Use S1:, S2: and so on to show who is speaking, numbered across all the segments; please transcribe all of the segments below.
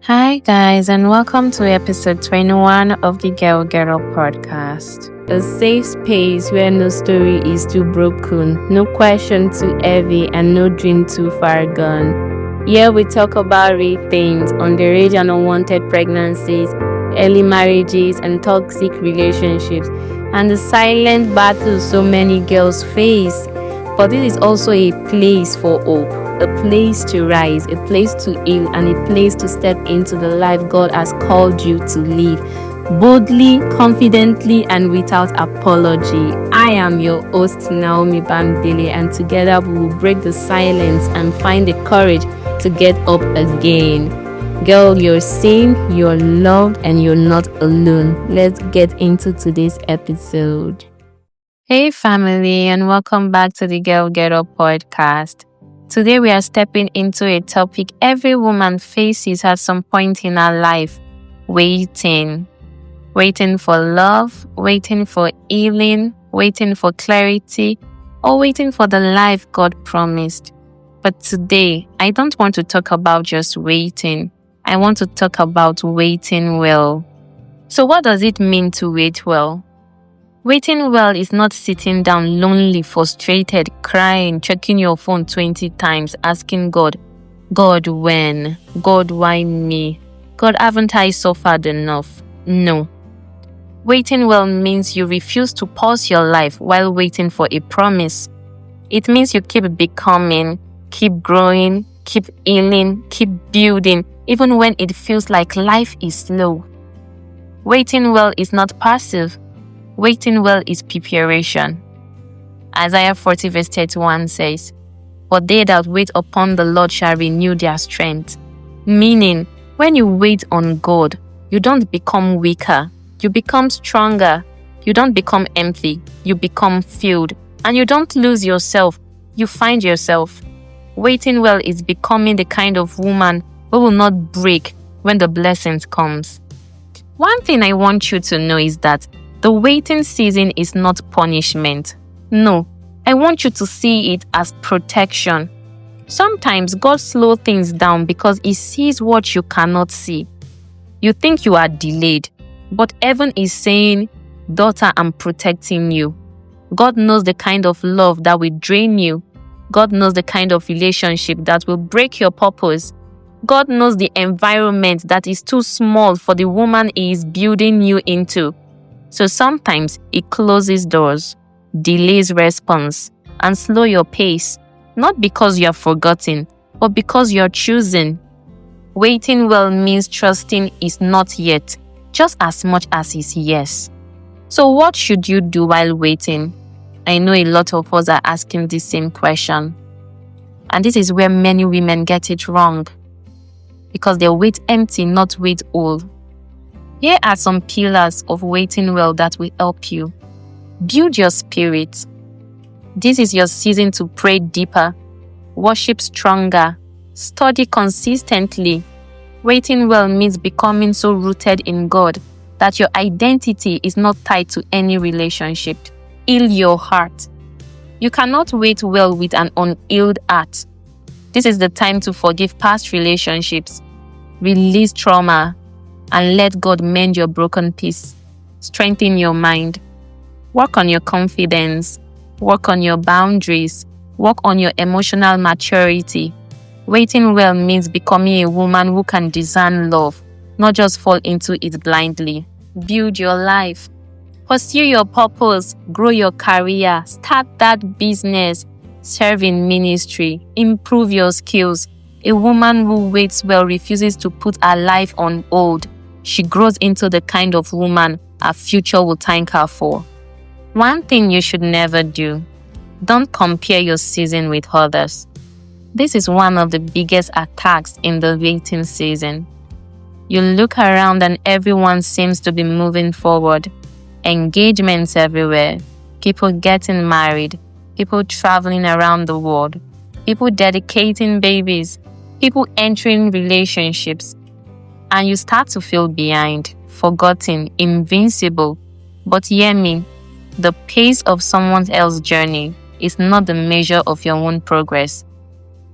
S1: Hi, guys, and welcome to episode 21 of the Girl Get Up podcast.
S2: A safe space where no story is too broken, no question too heavy, and no dream too far gone. Here we talk about real things, underage and unwanted pregnancies, early marriages, and toxic relationships, and the silent battles so many girls face. But this is also a place for hope, a place to rise, a place to heal, and a place to step into the life God has called you to live, boldly, confidently, and without apology. I am your host, Naomi Bamdele, and together we will break the silence and find the courage to get up again. Girl, you're seen, you're loved, and you're not alone. Let's get into today's episode.
S1: Hey, family, and welcome back to the Girl Get Up podcast. Today, we are stepping into a topic every woman faces at some point in her life: waiting. Waiting for love, waiting for healing, waiting for clarity, or waiting for the life God promised. But today, I don't want to talk about just waiting. I want to talk about waiting well. So what does it mean to wait well? Waiting well is not sitting down lonely, frustrated, crying, checking your phone 20 times, asking God, when? God, why me? God, haven't I suffered enough? No. Waiting well means you refuse to pause your life while waiting for a promise. It means you keep becoming, keep growing, keep healing, keep building, even when it feels like life is slow. Waiting well is not passive. Waiting well is preparation. Isaiah 40 verse 31 says, "But they that wait upon the Lord shall renew their strength." Meaning, when you wait on God, you don't become weaker. You become stronger. You don't become empty. You become filled. And you don't lose yourself. You find yourself. Waiting well is becoming the kind of woman who will not break when the blessings comes. One thing I want you to know is that the waiting season is not punishment. No, I want you to see it as protection. Sometimes God slows things down because He sees what you cannot see. You think you are delayed, but heaven is saying, "Daughter, I'm protecting you." God knows the kind of love that will drain you. God knows the kind of relationship that will break your purpose. God knows the environment that is too small for the woman He is building you into. So sometimes He closes doors, delays response, and slow your pace, not because you are forgotten, but because you are choosing. Waiting well means trusting is not yet, just as much as is yes. So what should you do while waiting? I know a lot of us are asking the same question. And this is where many women get it wrong, because they wait empty, not wait whole. Here are some pillars of waiting well that will help you. Build your spirit. This is your season to pray deeper, worship stronger, study consistently. Waiting well means becoming so rooted in God that your identity is not tied to any relationship. Heal your heart. You cannot wait well with an unhealed heart. This is the time to forgive past relationships, release trauma, and let God mend your broken piece. Strengthen your mind. Work on your confidence. Work on your boundaries. Work on your emotional maturity. Waiting well means becoming a woman who can discern love, not just fall into it blindly. Build your life. Pursue your purpose. Grow your career. Start that business. Serve in ministry. Improve your skills. A woman who waits well refuses to put her life on hold. She grows into the kind of woman her future will thank her for. One thing you should never do: don't compare your season with others. This is one of the biggest attacks in the waiting season. You look around and everyone seems to be moving forward. Engagements everywhere. People getting married. People traveling around the world. People dedicating babies. People entering relationships. And you start to feel behind, forgotten, invincible. But hear me, the pace of someone else's journey is not the measure of your own progress.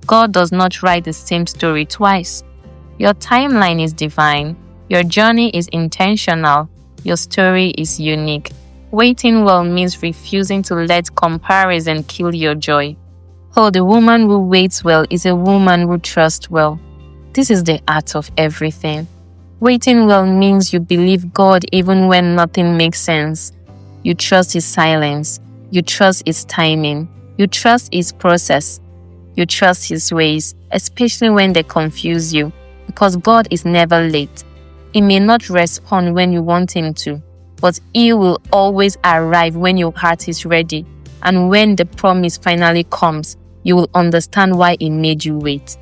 S1: God does not write the same story twice. Your timeline is divine. Your journey is intentional. Your story is unique. Waiting well means refusing to let comparison kill your joy. Oh, the woman who waits well is a woman who trusts well. This is the art of everything. Waiting well means you believe God even when nothing makes sense. You trust His silence. You trust His timing. You trust His process. You trust His ways, especially when they confuse you, because God is never late. He may not respond when you want Him to, but He will always arrive when your heart is ready. And when the promise finally comes, you will understand why He made you wait.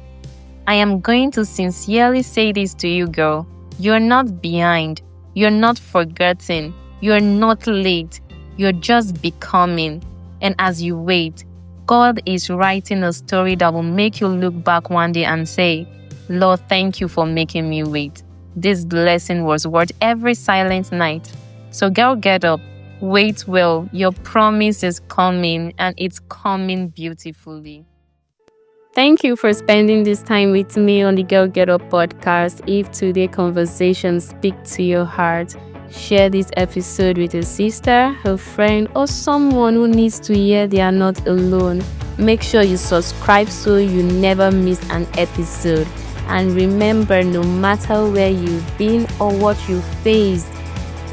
S1: I am going to sincerely say this to you, girl. You're not behind. You're not forgotten. You're not late. You're just becoming. And as you wait, God is writing a story that will make you look back one day and say, Lord, thank you for making me wait. This blessing was worth every silent night. So girl, get up. Wait well. Your promise is coming, and it's coming beautifully.
S2: Thank you for spending this time with me on the Girl Get Up podcast. If today's conversation speaks to your heart, share this episode with a sister, a friend, or someone who needs to hear they are not alone. Make sure you subscribe so you never miss an episode. And remember, no matter where you've been or what you faced,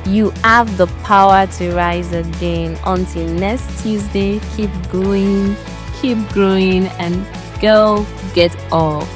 S2: you have the power to rise again. Until next Tuesday, keep going, keep growing, and girl, get up.